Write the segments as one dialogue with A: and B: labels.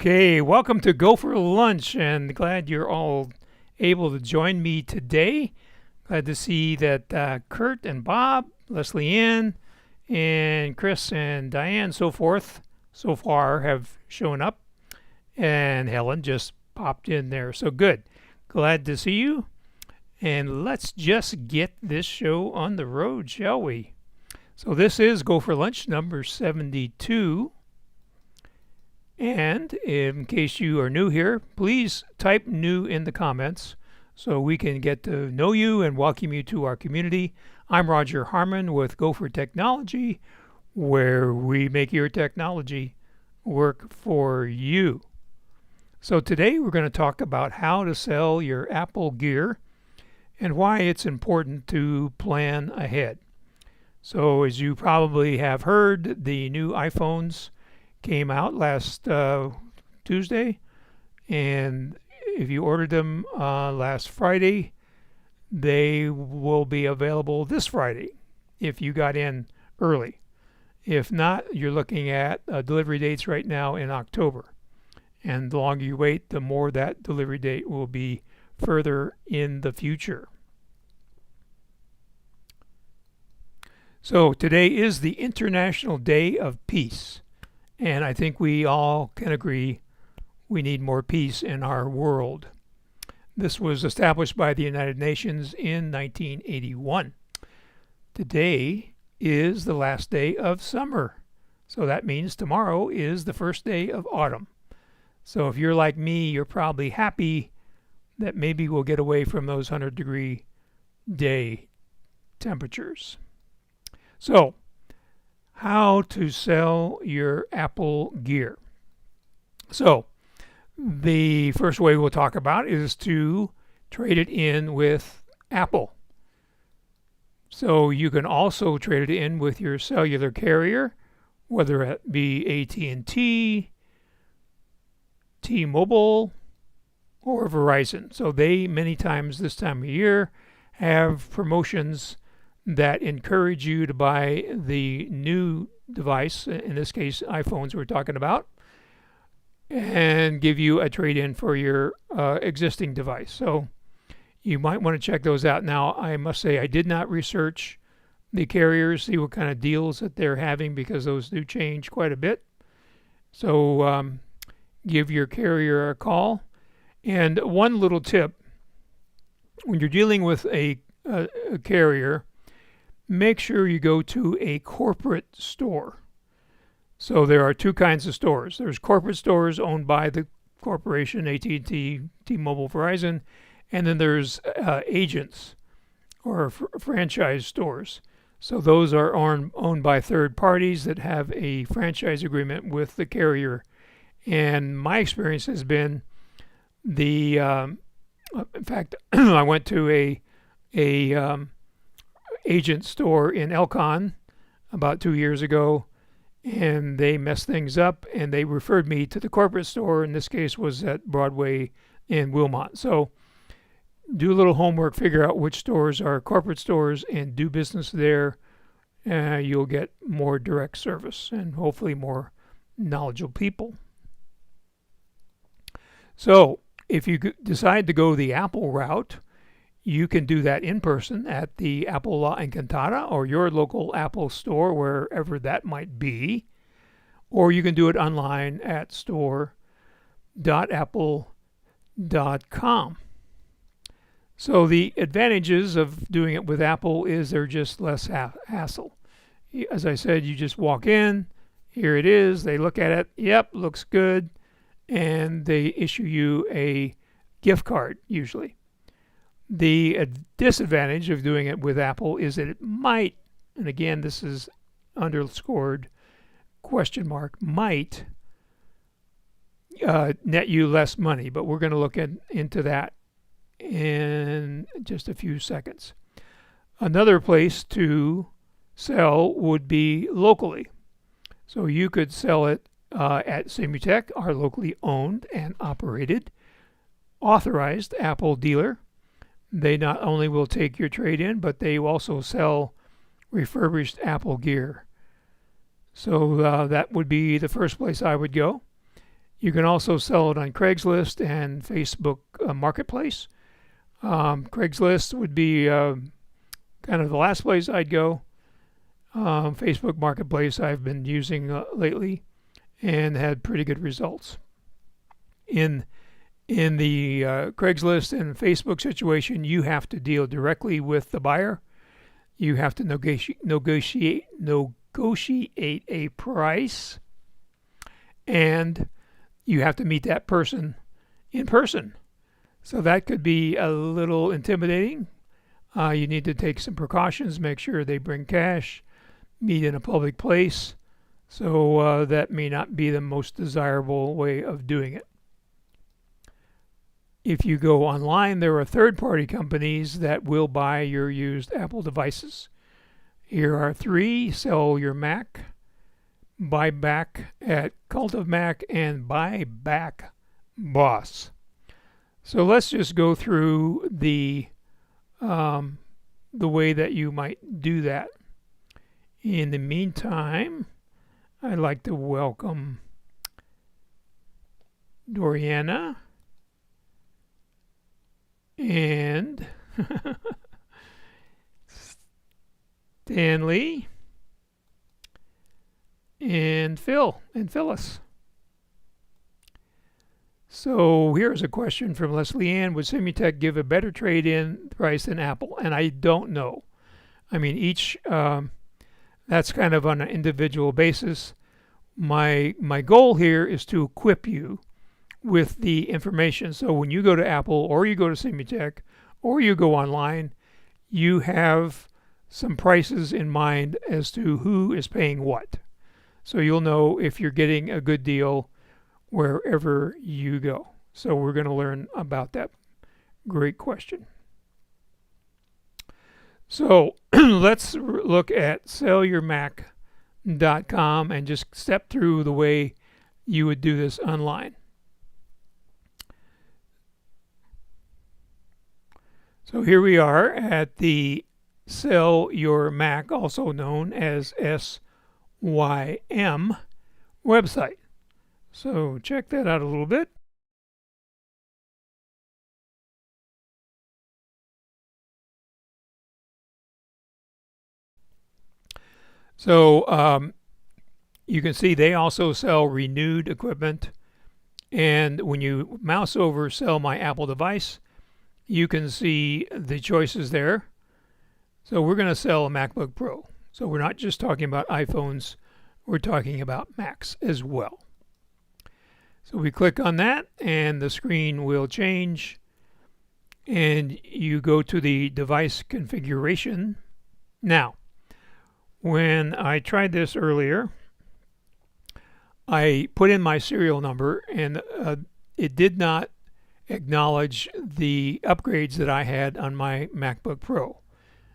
A: Okay, welcome to Go for Lunch, and glad you're all able to join me today. Glad to see that Kurt and Bob, Leslie Ann, and Chris and Diane, so forth, so far have shown up, and Helen just popped in there. So good. Glad to see you, and let's just get this show on the road, shall we? So this is Go for Lunch number 72. And in case you are new here, please type new in the comments so we can get to know you and welcome you to our community. I'm Roger Harmon with GoFor Technology, where we make your technology work for you. So today we're going to talk about how to sell your Apple gear and why it's important to plan ahead. So as you probably have heard, the new iPhones came out last Tuesday, and if you ordered them last Friday, they will be available this Friday if you got in early. If not, you're looking at delivery dates right now in October, and the longer you wait, the more that delivery date will be further in the future. So today is the International Day of Peace. And I think we all can agree we need more peace in our world. This was established by the United Nations in 1981. Today is the last day of summer. So that means tomorrow is the first day of autumn. So if you're like me, you're probably happy that maybe we'll get away from those 100-degree day temperatures. So, how to sell your Apple gear. So, the first way we'll talk about is to trade it in with Apple. So you can also trade it in with your cellular carrier, whether it be AT&T, T-Mobile, or Verizon. So they, many times this time of year, have promotions that encourage you to buy the new device, in this case iPhones we're talking about, and give you a trade-in for your existing device. So you might want to check those out. Now I must say I did not research the carriers, see what kind of deals that they're having, because those do change quite a bit. So give your carrier a call. And one little tip, when you're dealing with a carrier, make sure you go to a corporate store. So there are two kinds of stores. There's corporate stores owned by the corporation, AT&T, T-Mobile, Verizon, and then there's agents or franchise stores. So those are owned by third parties that have a franchise agreement with the carrier. And my experience has been in fact, I went to a agent store in Elcon about 2 years ago, and they messed things up, and they referred me to the corporate store. In this case was at Broadway in Wilmot. So do a little homework, figure out which stores are corporate stores, and do business there. You'll get more direct service and hopefully more knowledgeable people. So if you decide to go the Apple route, you can do that in person at the Apple La Encantada or your local Apple store, wherever that might be. Or you can do it online at store.apple.com. So the advantages of doing it with Apple is they're just less hassle. As I said, you just walk in, here it is, they look at it, yep, looks good, and they issue you a gift card usually. The disadvantage of doing it with Apple is that it might, and again this is underscored question mark, might net you less money, but we're going to look into that in just a few seconds. Another place to sell would be locally. So you could sell it at Simutech, our locally owned and operated authorized Apple dealer. They not only will take your trade-in, but they also sell refurbished Apple gear. So that would be the first place I would go. You can also sell it on Craigslist and Facebook Marketplace. Craigslist would be kind of the last place I'd go. Facebook Marketplace I've been using lately and had pretty good results. In the Craigslist and Facebook situation, you have to deal directly with the buyer. You have to negotiate a price, and you have to meet that person in person. So that could be a little intimidating. You need to take some precautions, make sure they bring cash, meet in a public place. So that may not be the most desirable way of doing it. If you go online, there are third-party companies that will buy your used Apple devices. Here are 3: Sell Your Mac, Buy Back at Cult of Mac, and Buy Back Boss. So let's just go through the way that you might do that. In the meantime, I'd like to welcome Doriana and Stanley and Phil and Phyllis. So here's a question from Leslie Ann. Would Simutech give a better trade-in price than Apple? And I don't know. I mean, that's kind of on an individual basis. My goal here is to equip you with the information. So when you go to Apple or you go to Simutech or you go online, you have some prices in mind as to who is paying what. So you'll know if you're getting a good deal wherever you go. So we're going to learn about that. Great question. So let's look at sellyourmac.com and just step through the way you would do this online. So here we are at the Sell Your Mac, also known as SYM website. So check that out a little bit. So you can see they also sell renewed equipment. And when you mouse over Sell My Apple Device, you can see the choices there. So we're going to sell a MacBook Pro. So we're not just talking about iPhones, we're talking about Macs as well. So we click on that and the screen will change and you go to the device configuration. Now, when I tried this earlier, I put in my serial number and it did not acknowledge the upgrades that I had on my MacBook Pro.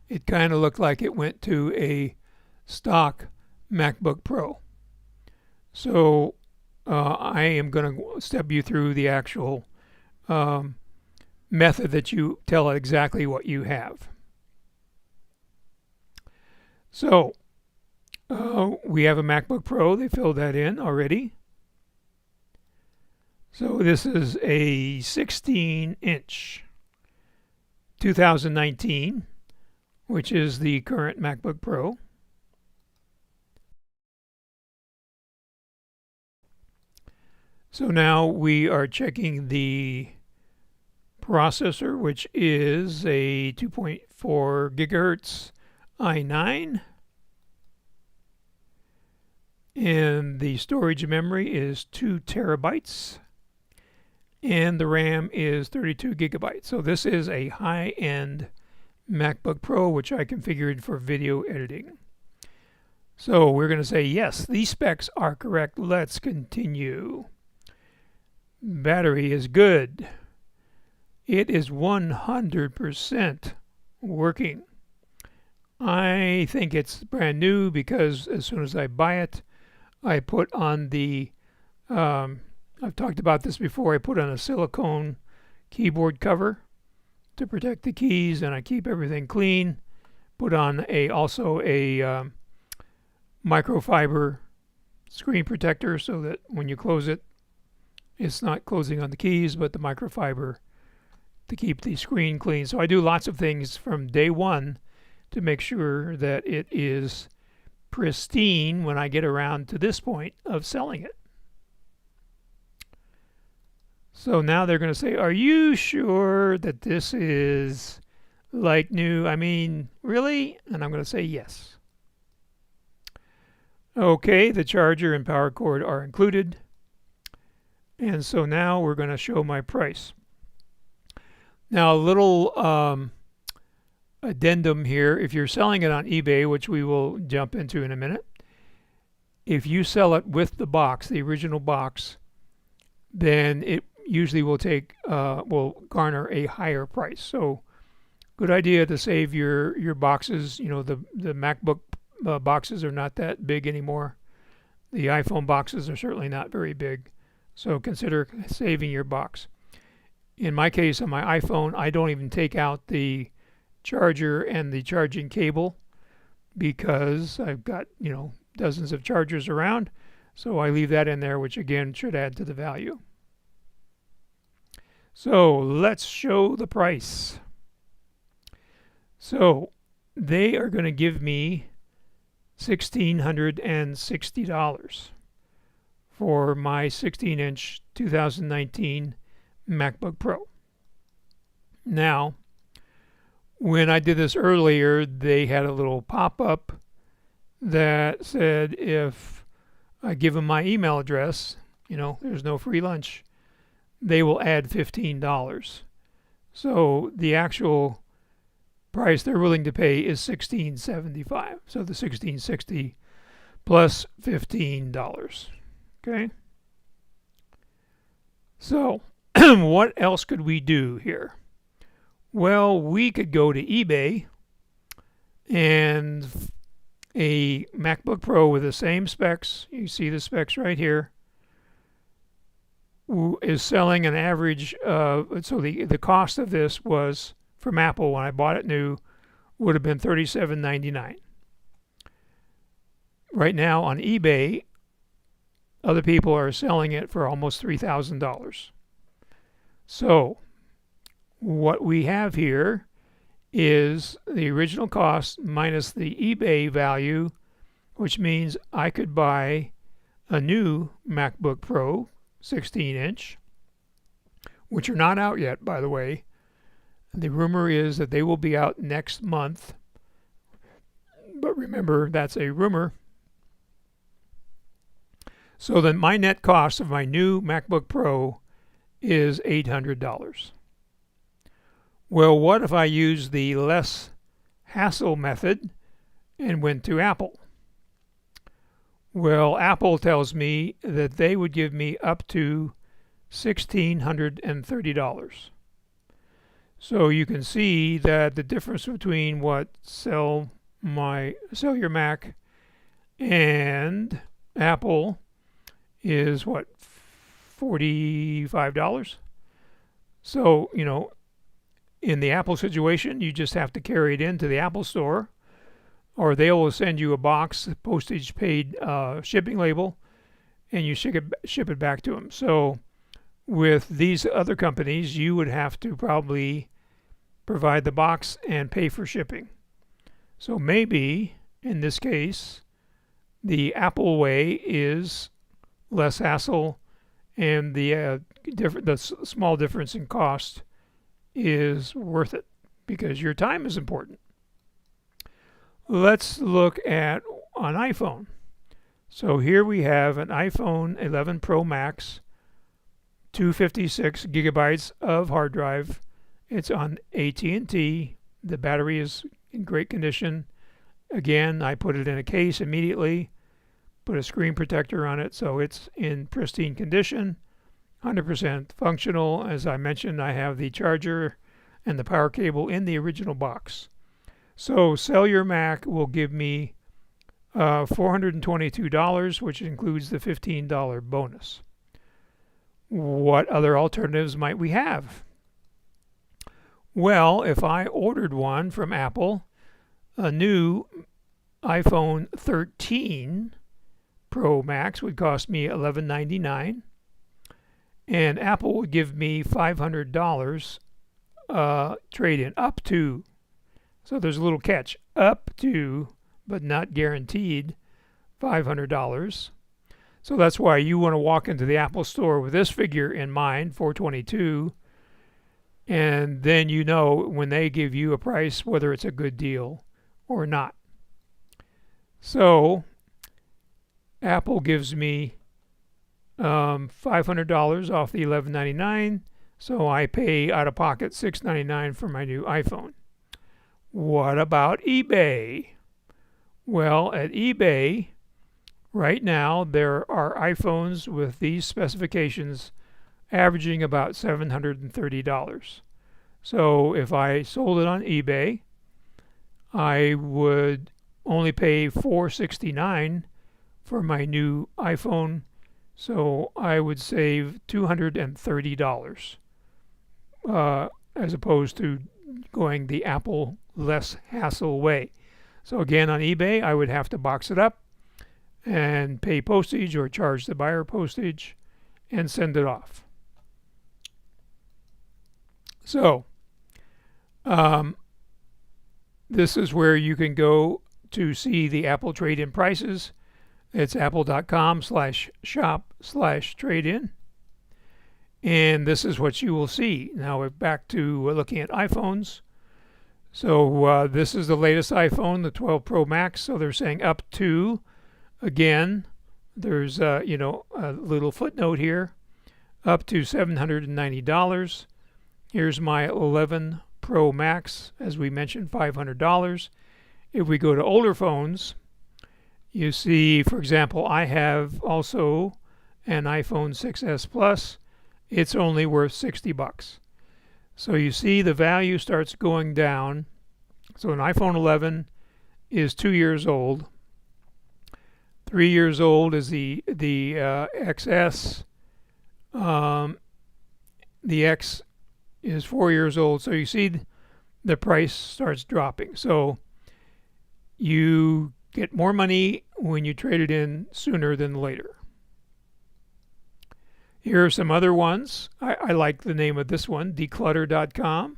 A: It kind of looked like it went to a stock MacBook Pro. So I am going to step you through the actual method that you tell it exactly what you have. So we have a MacBook Pro. They filled that in already. So this is a 16-inch 2019, which is the current MacBook Pro. So now we are checking the processor, which is a 2.4 gigahertz i9. And the storage memory is 2 terabytes. And the RAM is 32 gigabytes. So this is a high-end MacBook Pro, which I configured for video editing. So we're going to say, yes, these specs are correct. Let's continue. Battery is good. It is 100% working. I think it's brand new because as soon as I buy it, I put on the I've talked about this before. I put on a silicone keyboard cover to protect the keys, and I keep everything clean. Put on also a microfiber screen protector so that when you close it, It's not closing on the keys, but the microfiber to keep the screen clean. So I do lots of things from day one to make sure that it is pristine when I get around to this point of selling it. So now they're going to say, are you sure that this is like new? I mean, really? And I'm going to say yes. Okay, the charger and power cord are included. And so now we're going to show my price. Now a little addendum here. If you're selling it on eBay, which we will jump into in a minute, if you sell it with the box, the original box, then it usually will garner a higher price. So good idea to save your boxes. You know, the MacBook boxes are not that big anymore. The iPhone boxes are certainly not very big. So consider saving your box. In my case, on my iPhone, I don't even take out the charger and the charging cable because I've got, dozens of chargers around. So I leave that in there, which again should add to the value. So let's show the price. So they are going to give me $1,660 for my 16-inch 2019 MacBook Pro. Now, when I did this earlier, they had a little pop-up that said if I give them my email address, there's no free lunch, they will add $15. So the actual price they're willing to pay is $1,675. So the $1,660 plus $15. Okay. So what else could we do here? Well, we could go to eBay, and a MacBook Pro with the same specs, you see the specs right here, is selling an average of, so the cost of this was, from Apple when I bought it new, would have been $37.99. Right now on eBay, other people are selling it for almost $3,000. So what we have here is the original cost minus the eBay value, which means I could buy a new MacBook Pro 16-inch, which are not out yet, by the way. The rumor is that they will be out next month. But remember, that's a rumor. So then my net cost of my new MacBook Pro is $800. Well, what if I use the less hassle method and went to Apple? Well, Apple tells me that they would give me up to $1,630. So you can see that the difference between what Sell Your Mac and Apple is what, $45? So, in the Apple situation, you just have to carry it into the Apple Store, or they will send you a box, postage paid shipping label, and you ship it back to them. So with these other companies, you would have to probably provide the box and pay for shipping. So maybe, in this case, the Apple way is less hassle, and the small difference in cost is worth it because your time is important. Let's look at an iPhone. So here we have an iPhone 11 Pro Max, 256 gigabytes of hard drive. It's on AT&T. The battery is in great condition. Again, I put it in a case immediately, put a screen protector on it, so it's in pristine condition, 100% functional. As I mentioned, I have the charger and the power cable in the original box. So Sell Your Mac will give me $422, which includes the $15 bonus. What other alternatives might we have? Well, if I ordered one from Apple, a new iPhone 13 Pro Max would cost me $11.99, and Apple would give me $500 trade-in, up to. So there's a little catch, up to, but not guaranteed, $500. So that's why you want to walk into the Apple store with this figure in mind, 422, and then you know when they give you a price whether it's a good deal or not. So Apple gives me $500 off the $11.99, so I pay out of pocket $6.99 for my new iPhone. What about eBay? Well, at eBay, right now, there are iPhones with these specifications averaging about $730. So if I sold it on eBay, I would only pay $469 for my new iPhone, so I would save $230 as opposed to going the Apple less hassle way. So again, on eBay, I would have to box it up and pay postage or charge the buyer postage and send it off. So this is where you can go to see the Apple trade-in prices. It's apple.com/shop/trade-in. And this is what you will see. Now we're back to looking at iPhones. So this is the latest iPhone, the 12 Pro Max. So they're saying up to, again, there's a little footnote here, up to $790. Here's my 11 Pro Max, as we mentioned, $500. If we go to older phones, you see, for example, I have also an iPhone 6s Plus. It's only worth $60. So you see the value starts going down. So an iPhone 11 is 2 years old. 3 years old is the XS. The X is 4 years old. So you see the price starts dropping. So you get more money when you trade it in sooner than later. Here are some other ones. I like the name of this one, declutter.com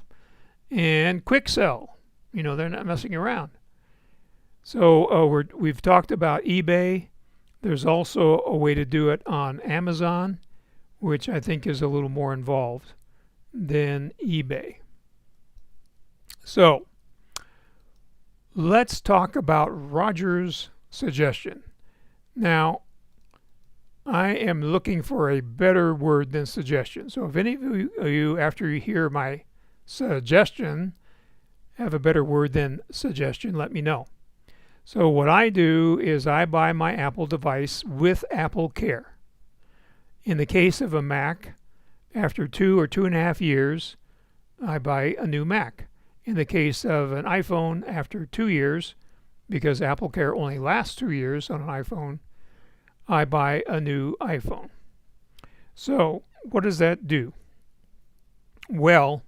A: and QuickSell. They're not messing around. So we've talked about eBay. There's also a way to do it on Amazon, which I think is a little more involved than eBay. So let's talk about Roger's suggestion. Now, I am looking for a better word than suggestion. So if any of you, after you hear my suggestion, have a better word than suggestion, let me know. So what I do is I buy my Apple device with Apple Care. In the case of a Mac, after 2 or 2.5 years, I buy a new Mac. In the case of an iPhone, after 2 years, because Apple Care only lasts 2 years on an iPhone, I buy a new iPhone. So what does that do? Well,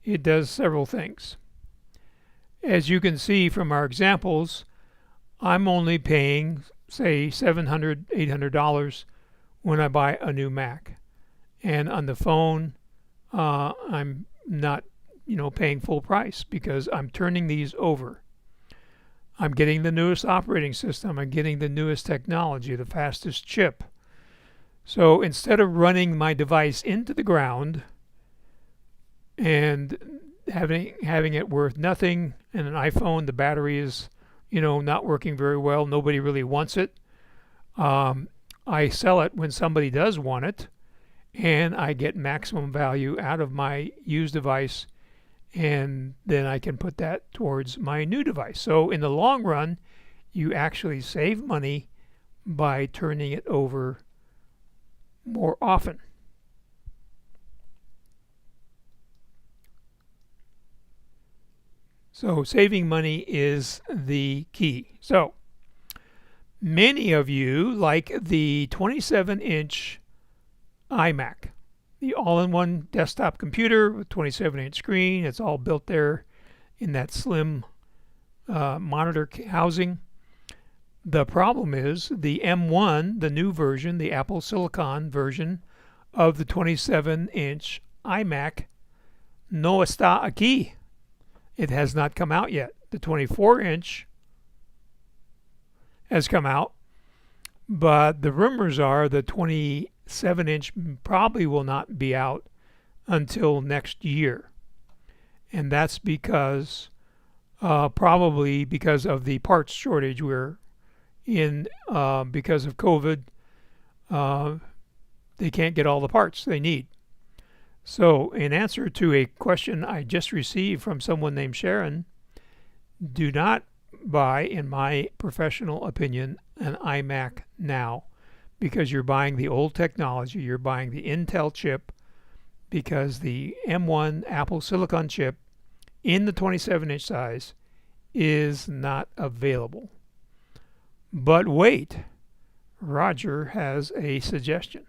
A: it does several things. As you can see from our examples, I'm only paying, say, $700, $800 when I buy a new Mac. And on the phone, I'm not, paying full price because I'm turning these over. I'm getting the newest operating system. I'm getting the newest technology, the fastest chip. So instead of running my device into the ground and having it worth nothing, and an iPhone, the battery is, not working very well, nobody really wants it. I sell it when somebody does want it, and I get maximum value out of my used device, and then I can put that towards my new device. So in the long run, you actually save money by turning it over more often. So saving money is the key. So many of you like the 27-inch iMac, the all-in-one desktop computer with 27-inch screen. It's all built there in that slim monitor housing. The problem is the M1, the new version, the Apple Silicon version of the 27-inch iMac no está aquí. It has not come out yet. The 24-inch has come out, but the rumors are the 27-inch probably will not be out until next year. And that's because probably because of the parts shortage we're in because of COVID. They can't get all the parts they need. So in answer to a question I just received from someone named Sharon, do not buy, in my professional opinion, an iMac now, because you're buying the old technology. You're buying the Intel chip, because the M1 Apple Silicon chip in the 27-inch size is not available. But wait, Roger has a suggestion.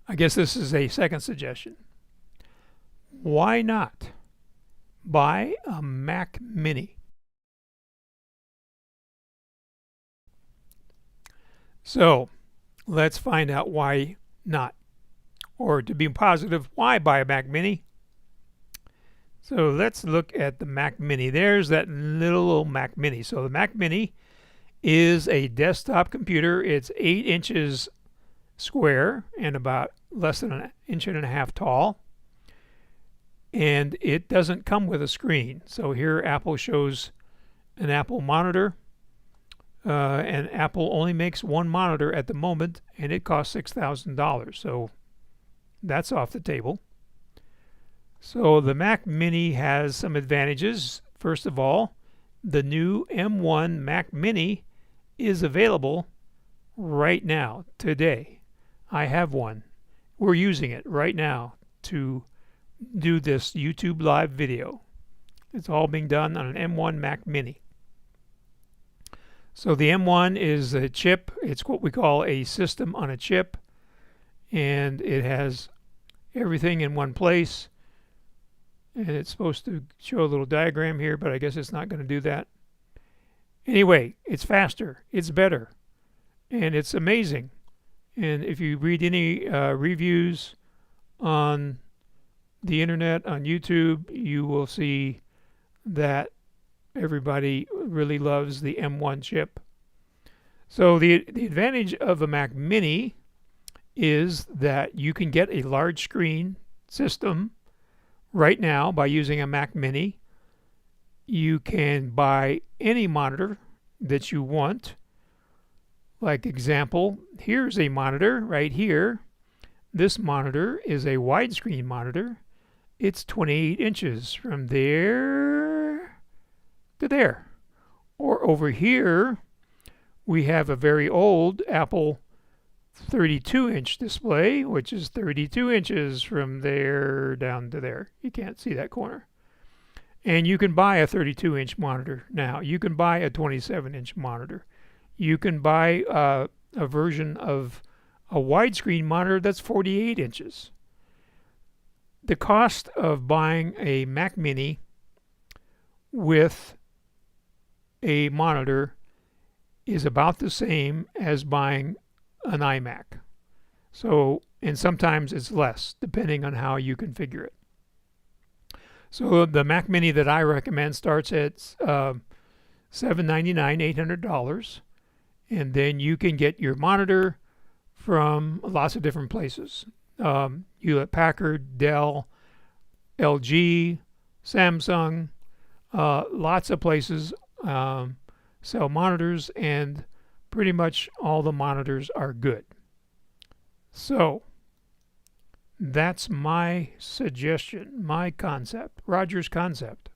A: I guess this is a second suggestion. Why not buy a Mac Mini? So let's find out why not. Or to be positive, why buy a Mac Mini? So let's look at the Mac Mini. There's that little Mac Mini. So the Mac Mini is a desktop computer. It's 8 inches square and about less than an inch and a half tall. And it doesn't come with a screen. So here Apple shows an Apple monitor. And Apple only makes one monitor at the moment, and it costs $6,000. So that's off the table. So the Mac Mini has some advantages. First of all, the new M1 Mac Mini is available right now, today. I have one. We're using it right now to do this YouTube live video. It's all being done on an M1 Mac Mini. So the M1 is a chip. It's what we call a system on a chip, and it has everything in one place. And it's supposed to show a little diagram here, but I guess it's not going to do that. Anyway, it's faster, it's better, and it's amazing. And if you read any reviews on the internet, on YouTube, you will see that everybody really loves the M1 chip. So the advantage of a Mac Mini is that you can get a large screen system right now by using a Mac Mini. You can buy any monitor that you want. Like example, here's a monitor right here. This monitor is a widescreen monitor. It's 28 inches from there to there. Or over here, we have a very old Apple 32-inch display, which is 32 inches from there down to there. You can't see that corner. And you can buy a 32-inch monitor now. You can buy a 27-inch monitor. You can buy a version of a widescreen monitor that's 48 inches. The cost of buying a Mac Mini with a monitor is about the same as buying an iMac. So, and sometimes it's less, depending on how you configure it. So the Mac Mini that I recommend starts at $799, $800, and then you can get your monitor from lots of different places. Hewlett-Packard, Dell, LG, Samsung, lots of places sell monitors, and pretty much all the monitors are good. So that's my suggestion, my concept, Roger's concept.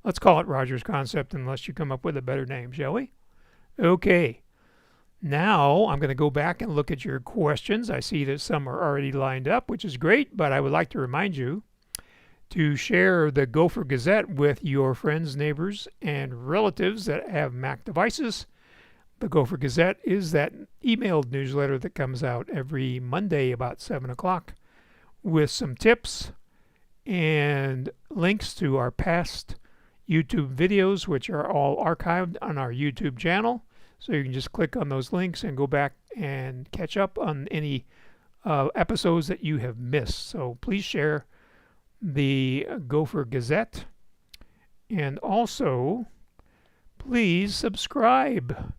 A: Let's call it Roger's concept unless you come up with a better name, shall we? Okay. Now I'm going to go back and look at your questions. I see that some are already lined up, which is great, but I would like to remind you to share the GoFor Gazette with your friends, neighbors, and relatives that have Mac devices. The GoFor Gazette is that emailed newsletter that comes out every Monday about 7 o'clock with some tips and links to our past YouTube videos, which are all archived on our YouTube channel. So you can just click on those links and go back and catch up on any episodes that you have missed. So please share the GoFor Gazette, and also please subscribe.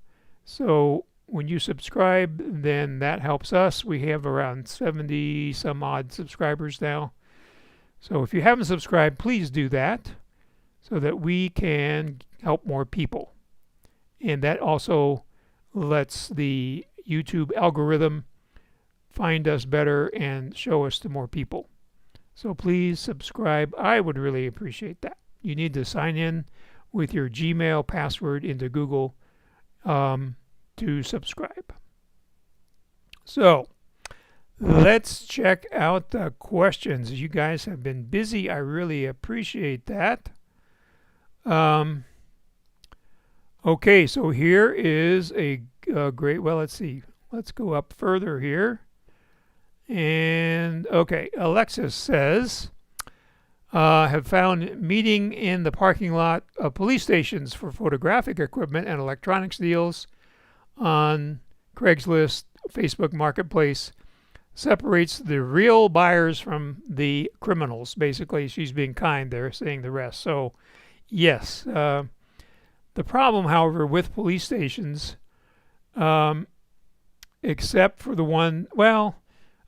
A: So when you subscribe, then that helps us. We have around 70 some odd subscribers now. So if you haven't subscribed, please do that so that we can help more people. And that also lets the YouTube algorithm find us better and show us to more people. So please subscribe. I would really appreciate that. You need to sign in with your Gmail password into Google to subscribe. So let's check out the questions. You guys have been busy. I really appreciate that. Okay, so here is a great, well, let's see. Let's go up further here. And okay, Alexis says, have found meeting in the parking lot of police stations for photographic equipment and electronics deals on Craigslist, Facebook Marketplace separates the real buyers from the criminals. Basically, she's being kind there, saying the rest. So, yes. The problem, however, with police stations, except for the one, well,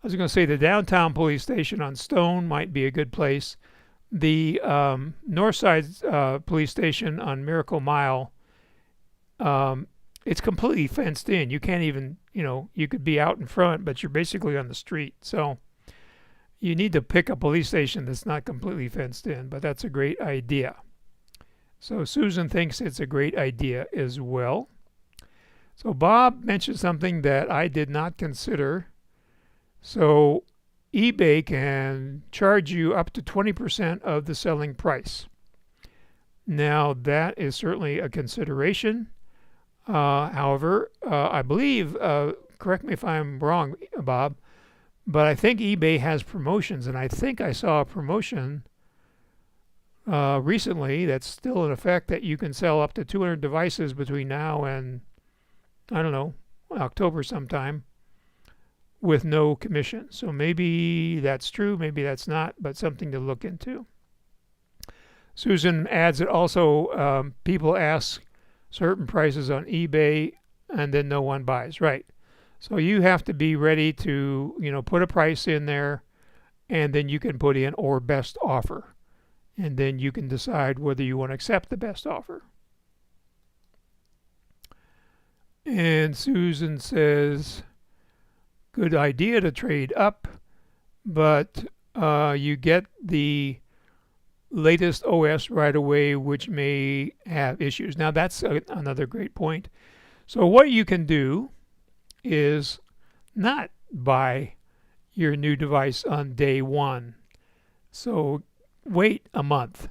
A: I was going to say the downtown police station on Stone might be a good place. The Northside police station on Miracle Mile, it's completely fenced in. You can't even, you could be out in front, but you're basically on the street. So you need to pick a police station that's not completely fenced in, but that's a great idea. So Susan thinks it's a great idea as well. So Bob mentioned something that I did not consider. So eBay can charge you up to 20% of the selling price. Now that is certainly a consideration. However, I believe, correct me if I'm wrong, Bob, but I think eBay has promotions, and I think I saw a promotion recently that's still in effect that you can sell up to 200 devices between now and, I don't know, October sometime with no commission. So maybe that's true, maybe that's not, but something to look into. Susan adds that also people ask certain prices on eBay and then no one buys. Right. So you have to be ready to, put a price in there, and then you can put in or best offer. And then you can decide whether you want to accept the best offer. And Susan says, good idea to trade up, but you get the latest OS right away, which may have issues. Now that's another great point. So what you can do is not buy your new device on day one. So wait a month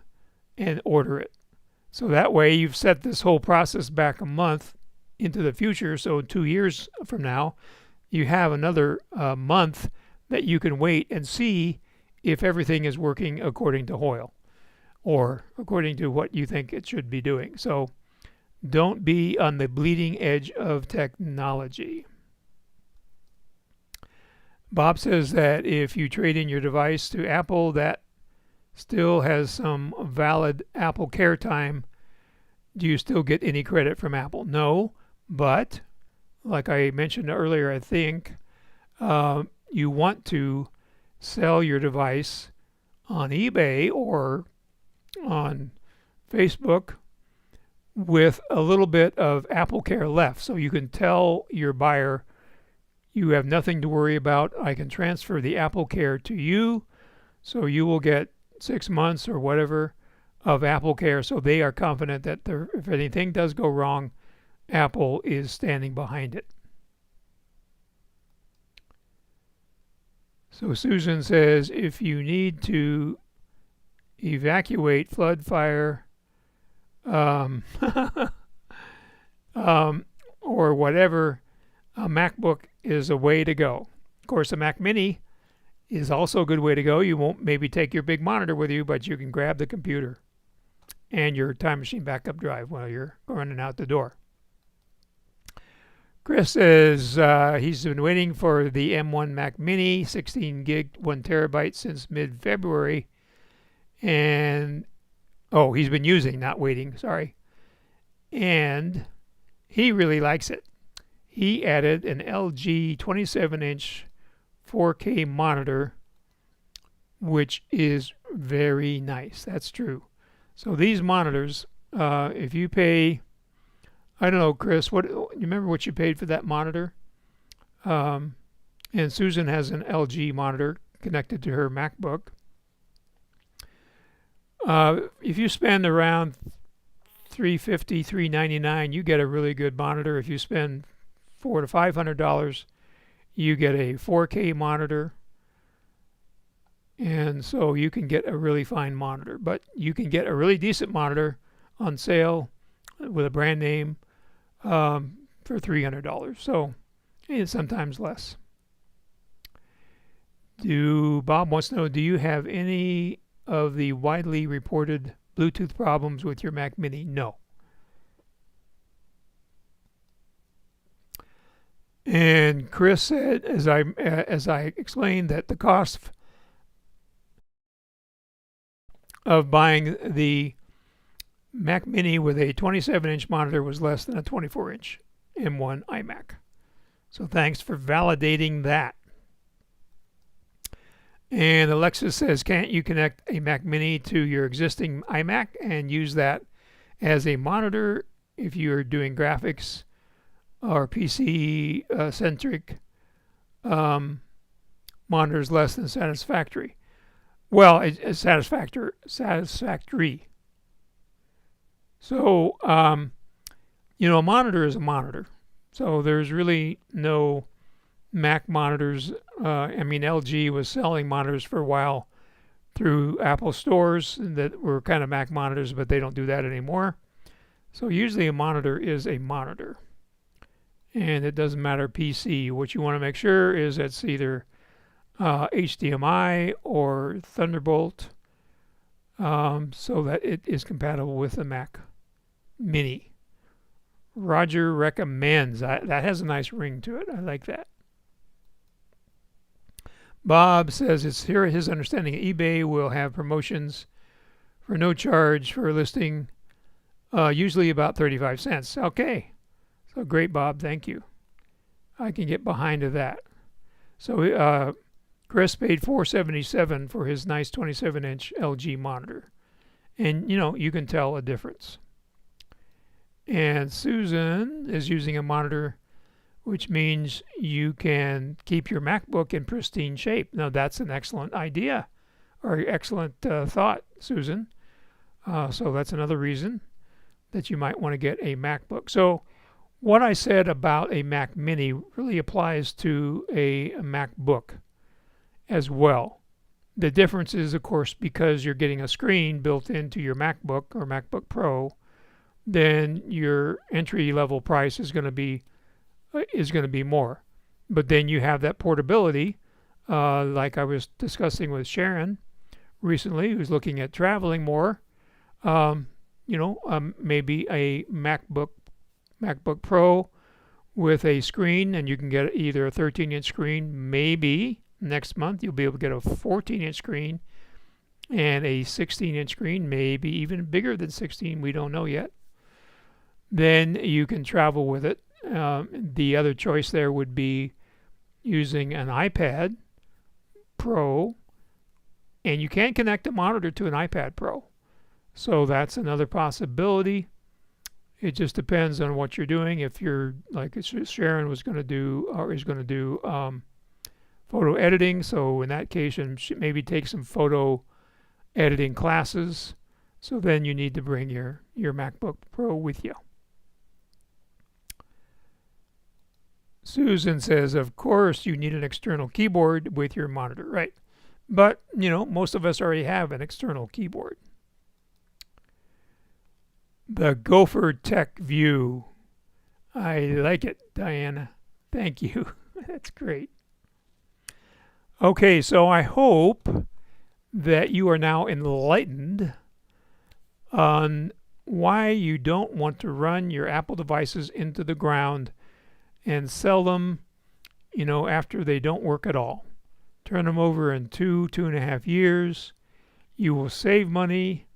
A: and order it. So that way you've set this whole process back a month into the future. So 2 years from now, you have another month that you can wait and see if everything is working according to Hoyle or according to what you think it should be doing. So don't be on the bleeding edge of technology. Bob says that if you trade in your device to Apple, that still has some valid Apple Care time. Do you still get any credit from Apple? No, but like I mentioned earlier, I think you want to sell your device on eBay or on Facebook with a little bit of Apple Care left. So you can tell your buyer, you have nothing to worry about. I can transfer the Apple Care to you, so you will get 6 months or whatever of Apple Care, so they are confident that if anything does go wrong, Apple is standing behind it. So Susan says, if you need to evacuate flood, fire, or whatever, a MacBook is a way to go. Of course, a Mac Mini is also a good way to go. You won't maybe take your big monitor with you, but you can grab the computer and your Time Machine backup drive while you're running out the door. Chris says he's been waiting for the M1 Mac Mini 16 gig 1 terabyte since mid-February, and he's been using, not waiting, sorry, and he really likes it. He added an LG 27-inch 4K monitor, which is very nice. That's true. So these monitors, if you pay, I don't know, Chris, what you remember what you paid for that monitor? And Susan has an LG monitor connected to her MacBook. If you spend around $350, $399, you get a really good monitor. If you spend $400 to $500, you get a 4K monitor. And so you can get a really fine monitor, but you can get a really decent monitor on sale with a brand name for $300. So it's sometimes less. Bob wants to know, do you have any of the widely reported Bluetooth problems with your Mac Mini? No. And Chris said, as I explained, that the cost of buying the Mac Mini with a 27-inch monitor was less than a 24-inch M1 iMac. So thanks for validating that. And Alexis says, can't you connect a Mac Mini to your existing iMac and use that as a monitor if you're doing graphics or PC-centric monitors less than satisfactory? Well, it's satisfactory. So, a monitor is a monitor. So there's really no Mac monitors. LG was selling monitors for a while through Apple stores that were kind of Mac monitors, but they don't do that anymore. So usually a monitor is a monitor. And it doesn't matter PC. What you want to make sure is it's either HDMI or Thunderbolt, so that it is compatible with the Mac Mini. Roger recommends. That has a nice ring to it. I like that. Bob says it's here his understanding eBay will have promotions for no charge for a listing, usually about 35 cents. Okay. So great, Bob. Thank you. I can get behind that. So Chris paid $477 for his nice 27-inch LG monitor. And, you can tell a difference. And Susan is using a monitor, which means you can keep your MacBook in pristine shape. Now, that's an excellent idea or excellent thought, Susan. So that's another reason that you might want to get a MacBook. So what I said about a Mac Mini really applies to a MacBook as well. The difference is, of course, because you're getting a screen built into your MacBook or MacBook Pro, then your entry-level price is going to be more. But then you have that portability, like I was discussing with Sharon recently, who's looking at traveling more. Maybe a MacBook Pro with a screen, and you can get either a 13-inch screen. Maybe next month you'll be able to get a 14-inch screen and a 16-inch screen, maybe even bigger than 16. We don't know yet. Then you can travel with it. The other choice there would be using an iPad Pro, and you can connect a monitor to an iPad Pro. So that's another possibility. It just depends on what you're doing. If you're like Sharon was going to do, or is going to do photo editing, so in that case, and maybe take some photo editing classes. So then you need to bring your MacBook Pro with you. Susan says, of course, you need an external keyboard with your monitor, right? But, most of us already have an external keyboard. The GoFor Tech View. I like it, Diana. Thank you. That's great. Okay, so I hope that you are now enlightened on why you don't want to run your Apple devices into the ground and sell them, after they don't work at all. Turn them over in 2.5 years. You will save money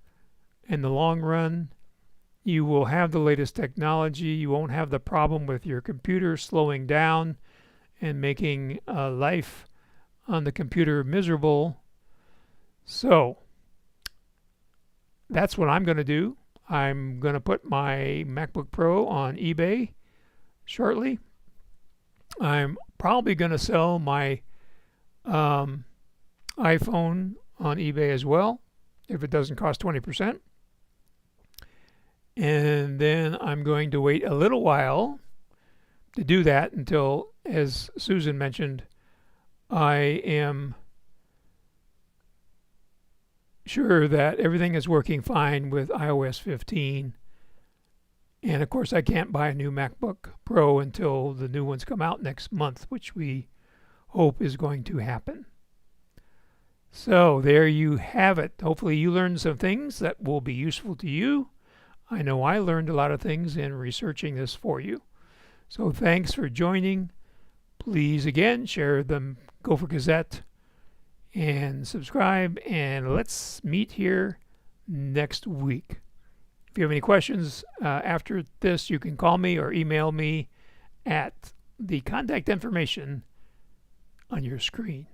A: in the long run. You will have the latest technology. You won't have the problem with your computer slowing down and making life on the computer miserable. So that's what I'm going to do. I'm going to put my MacBook Pro on eBay shortly. I'm probably going to sell my iPhone on eBay as well, if it doesn't cost 20%. And then I'm going to wait a little while to do that until, as Susan mentioned, I am sure that everything is working fine with iOS 15. And of course, I can't buy a new MacBook Pro until the new ones come out next month, which we hope is going to happen. So there you have it. Hopefully you learned some things that will be useful to you. I know I learned a lot of things in researching this for you. So thanks for joining. Please, again, share the GoFor Gazette and subscribe, and let's meet here next week. If you have any questions after this, you can call me or email me at the contact information on your screen.